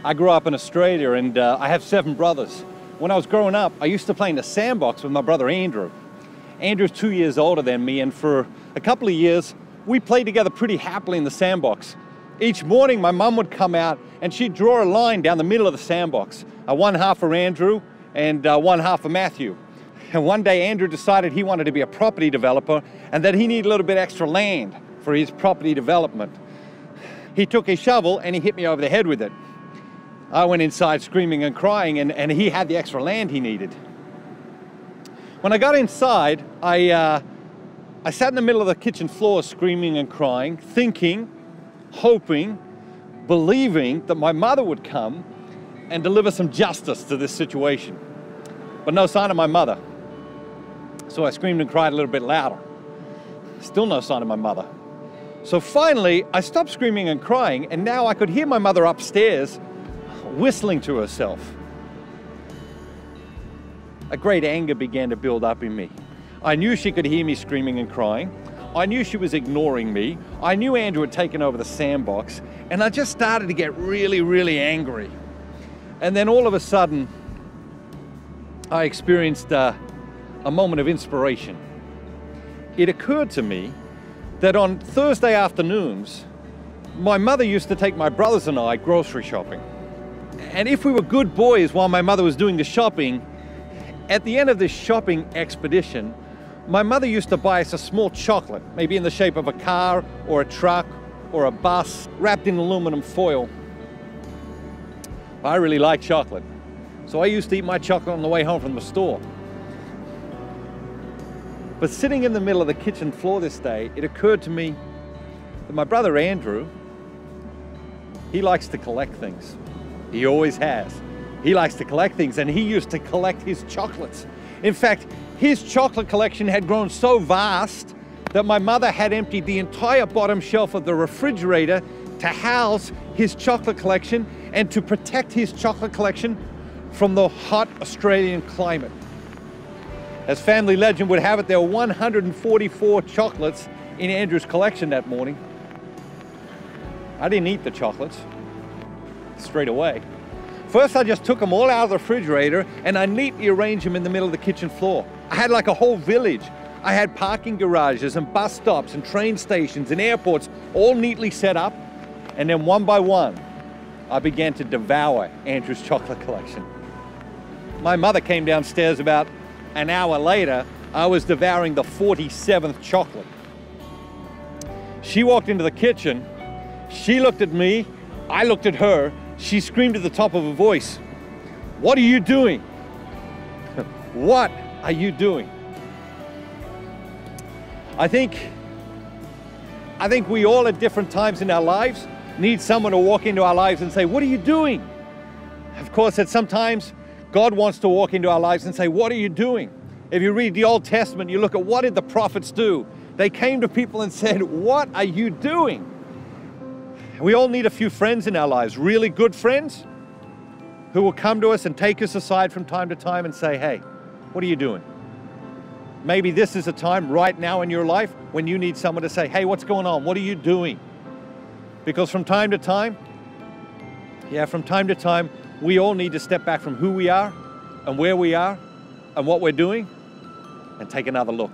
I grew up in Australia and I have 7 brothers. When I was growing up, I used to play in the sandbox with my brother Andrew. Andrew's 2 years older than me, and for a couple of years, we played together pretty happily in the sandbox. Each morning, my mum would come out and she'd draw a line down the middle of the sandbox, one half for Andrew and one half for Matthew. And one day, Andrew decided he wanted to be a property developer and that he needed a little bit extra land for his property development. He took his shovel and he hit me over the head with it. I went inside screaming and crying, and he had the extra land he needed. When I got inside, I sat in the middle of the kitchen floor screaming and crying, thinking, hoping, believing that my mother would come and deliver some justice to this situation. But no sign of my mother. So I screamed and cried a little bit louder. Still no sign of my mother. So finally, I stopped screaming and crying, and now I could hear my mother upstairs whistling to herself. A great anger began to build up in me. I knew she could hear me screaming and crying. I knew she was ignoring me. I knew Andrew had taken over the sandbox, and I just started to get really, really angry. And then all of a sudden, I experienced a moment of inspiration. It occurred to me that on Thursday afternoons, my mother used to take my brothers and I grocery shopping. And if we were good boys while my mother was doing the shopping, at the end of this shopping expedition, my mother used to buy us a small chocolate, maybe in the shape of a car or a truck or a bus, wrapped in aluminum foil. I really like chocolate, so I used to eat my chocolate on the way home from the store. But sitting in the middle of the kitchen floor this day, it occurred to me that my brother Andrew, he likes to collect things. He always has. He likes to collect things, and he used to collect his chocolates. In fact, his chocolate collection had grown so vast that my mother had emptied the entire bottom shelf of the refrigerator to house his chocolate collection and to protect his chocolate collection from the hot Australian climate. As family legend would have it, there were 144 chocolates in Andrew's collection that morning. I didn't eat the chocolates straight away. First, I just took them all out of the refrigerator and I neatly arranged them in the middle of the kitchen floor. I had like a whole village. I had parking garages and bus stops and train stations and airports all neatly set up. And then one by one, I began to devour Andrew's chocolate collection. My mother came downstairs about an hour later. I was devouring the 47th chocolate. She walked into the kitchen. She looked at me. I looked at her. She screamed at the top of her voice, "What are you doing? What are you doing?" I think we all at different times in our lives need someone to walk into our lives and say, "What are you doing?" Of course, at sometimes God wants to walk into our lives and say, "What are you doing?" If you read the Old Testament, you look at what did the prophets do? They came to people and said, "What are you doing?" We all need a few friends in our lives, really good friends who will come to us and take us aside from time to time and say, "Hey, what are you doing?" Maybe this is a time right now in your life when you need someone to say, "Hey, what's going on? What are you doing?" Because from time to time, we all need to step back from who we are and where we are and what we're doing and take another look.